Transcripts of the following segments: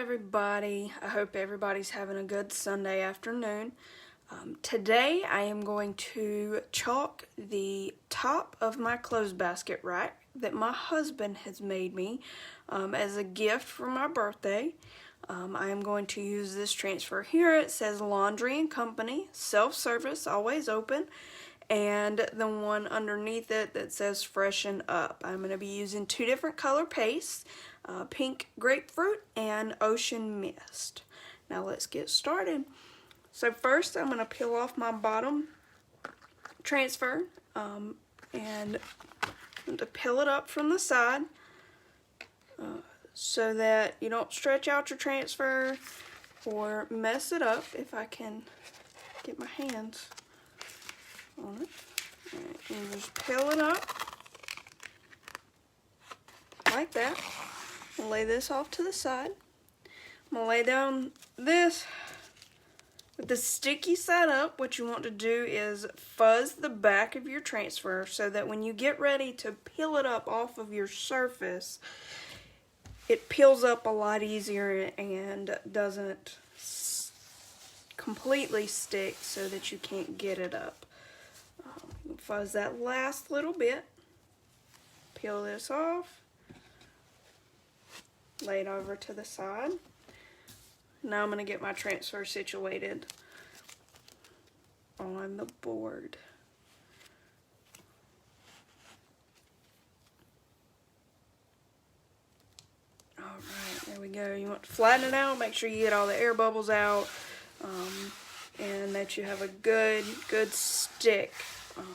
everybody. I hope everybody's having a good Sunday afternoon. Today I am going to chalk the top of my clothes basket rack that my husband has made me as a gift for my birthday. I am going to use this transfer here. It says Laundry and Company, self-service, always open, and the one underneath it that says Freshen Up. I'm going to be using two different color pastes, pink grapefruit and ocean mist. Now let's get started. So first I'm going to peel off my bottom transfer and I'm going to peel it up from the side so that you don't stretch out your transfer or mess it up. If I can get my hands on it. And you just peel it up like that. I'll lay this off to the side. I'm going to lay down this with the sticky side up. What you want to do is fuzz the back of your transfer so that when you get ready to peel it up off of your surface, it peels up a lot easier and doesn't completely stick so that you can't get it up. Fuzz that last little bit, peel this off, lay it over to the side. Now I'm going to get my transfer situated on the board. Alright, there we go. You want to flatten it out, make sure you get all the air bubbles out, and that you have a good stick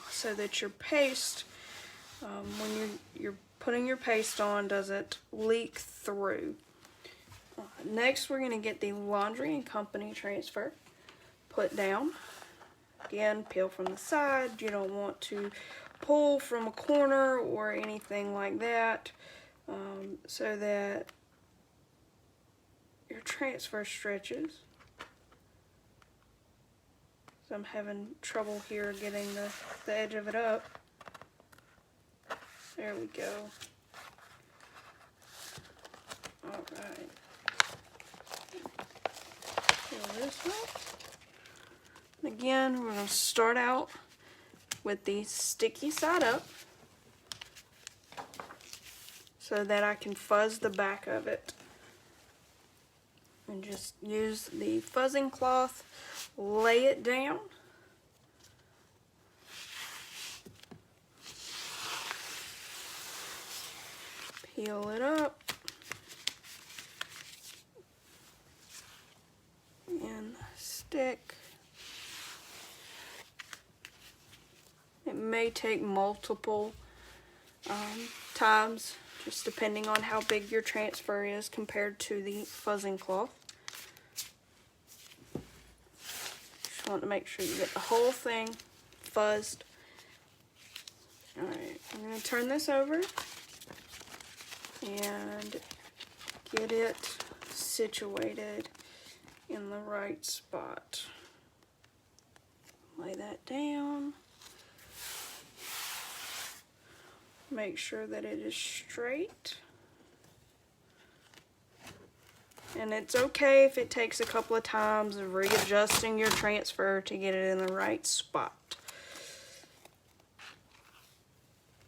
so that your paste, when you're putting your paste on, doesn't leak through. Next, we're going to get the Laundry and Company transfer put down. Again, peel from the side. You don't want to pull from a corner or anything like that, so that your transfer stretches. So I'm having trouble here getting the edge of it up. There we go. Alright. Peel this up. And again, we're going to start out with the sticky side up so that I can fuzz the back of it. And just use the fuzzing cloth, lay it down. Peel it up. And stick. It may take multiple times, just depending on how big your transfer is compared to the fuzzing cloth. Just want to make sure you get the whole thing fuzzed. Alright, I'm going to turn this over and get it situated in the right spot. Lay that down. Make sure that it is straight. And it's okay if it takes a couple of times of readjusting your transfer to get it in the right spot.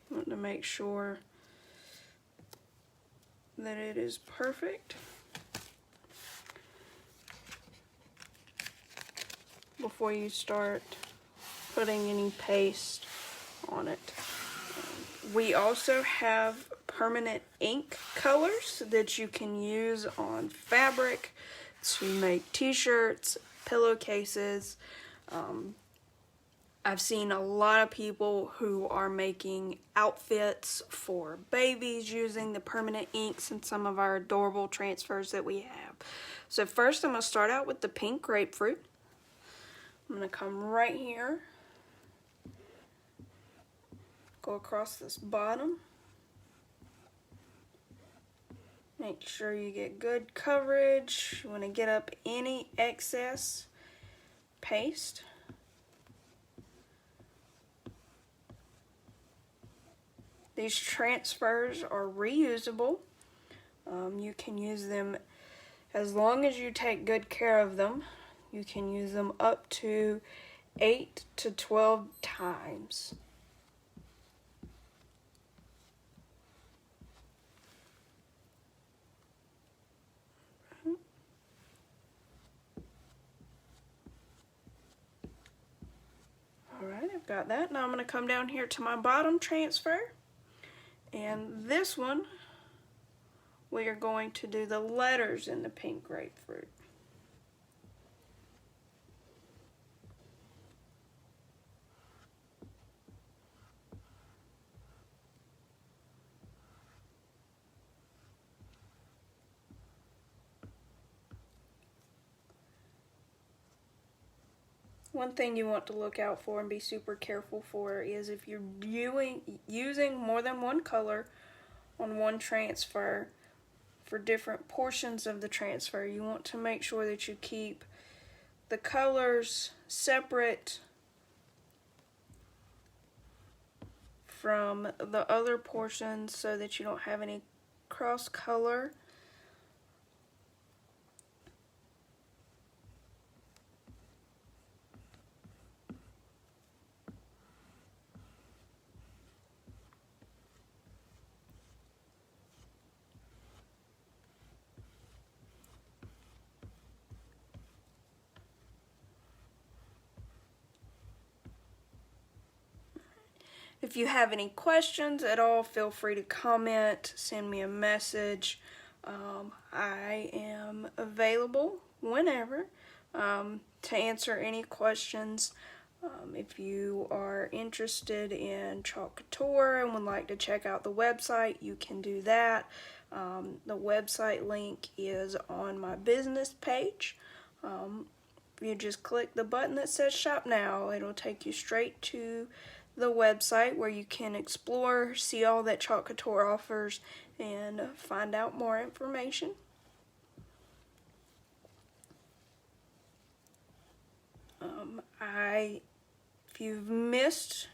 Want to make sure that it is perfect before you start putting any paste on it. We also have permanent ink colors that you can use on fabric to make t-shirts, pillowcases. I've seen a lot of people who are making outfits for babies using the permanent inks in some of our adorable transfers that we have. So first I'm going to start out with the pink grapefruit. I'm going to come right here, go across this bottom. Make sure you get good coverage. You want to get up any excess paste. These transfers are reusable. You can use them As long as you take good care of them, you can use them up to 8 to 12 times. Alright, I've got that. Now I'm going to come down here to my bottom transfer. And this one, we are going to do the letters in the pink grapefruit. One thing you want to look out for and be super careful for is if you're using more than one color on one transfer for different portions of the transfer, you want to make sure that you keep the colors separate from the other portions so that you don't have any cross color. If you have any questions at all, feel free to comment, send me a message. I am available whenever to answer any questions. If you are interested in Chalk Couture and would like to check out the website, you can do that. The website link is on my business page. You just click the button that says Shop Now. It'll take you straight to the website where you can explore, see all that Chalk Couture offers, and find out more information. If you've missed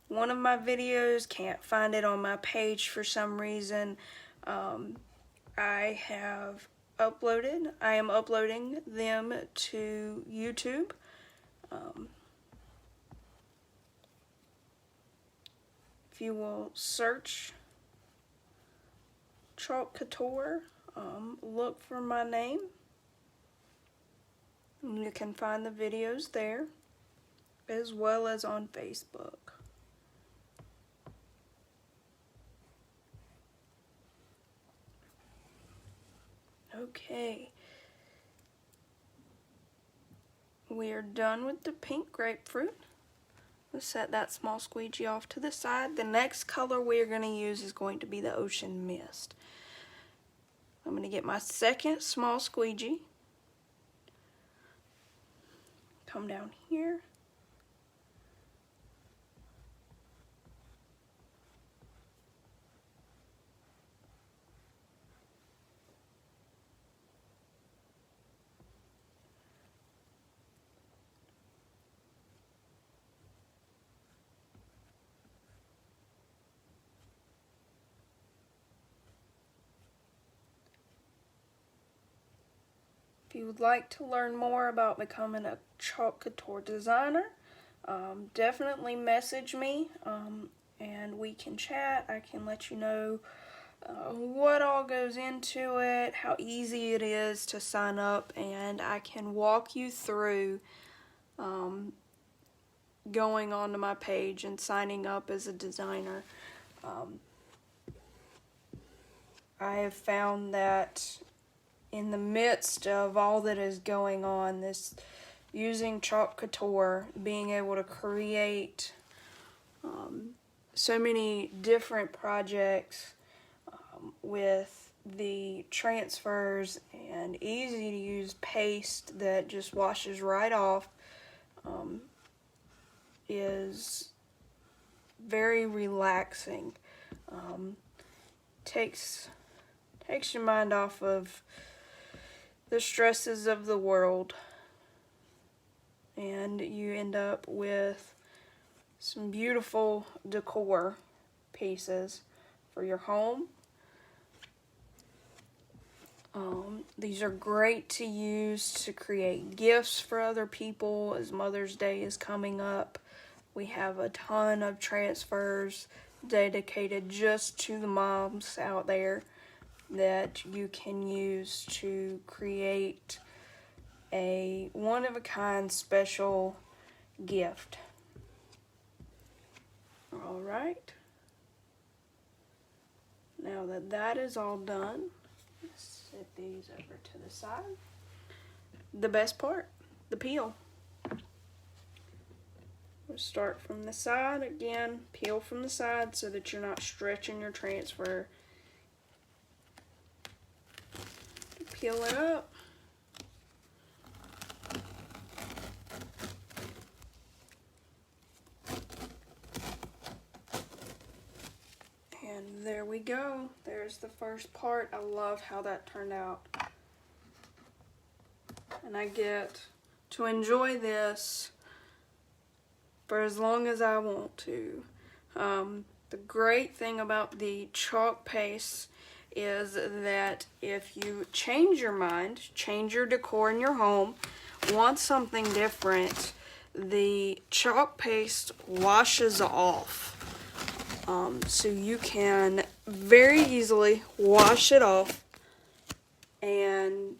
one of my videos, can't find it on my page for some reason, I am uploading them to YouTube. If you will search Chalk Couture, look for my name, and you can find the videos there, as well as on Facebook. Okay, we are done with the pink grapefruit. Let's set that small squeegee off to the side. The next color we're going to use is going to be the Ocean Mist. I'm going to get my second small squeegee, come down here, if you would like to learn more about becoming a Chalk Couture designer, definitely message me and we can chat. I can let you know what all goes into it, how easy it is to sign up, and I can walk you through going onto my page and signing up as a designer. I have found that in the midst of all that is going on, this using Chalk Couture, being able to create so many different projects with the transfers and easy to use paste that just washes right off, is very relaxing. Takes your mind off of the stresses of the world, and you end up with some beautiful decor pieces for your home. These are great to use to create gifts for other people as Mother's Day is coming up. We have a ton of transfers dedicated just to the moms out there that you can use to create a one-of-a-kind special gift. All right. Now that that is all done, let's set these over to the side. The best part, the peel. We'll start from the side again, peel from the side so that you're not stretching your transfer. Peel it up. And there we go. There's the first part. I love how that turned out. And I get to enjoy this for as long as I want to. The great thing about the chalk paste is that if you change your mind, change your decor in your home, want something different, the chalk paste washes off. So you can very easily wash it off and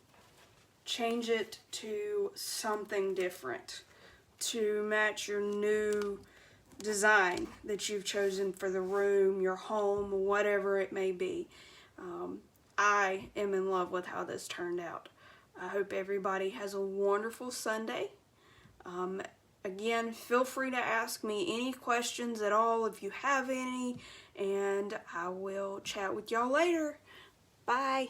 change it to something different to match your new design that you've chosen for the room, your home, whatever it may be. I am in love with how this turned out. I hope everybody has a wonderful Sunday. Again, feel free to ask me any questions at all if you have any, and I will chat with y'all later. Bye.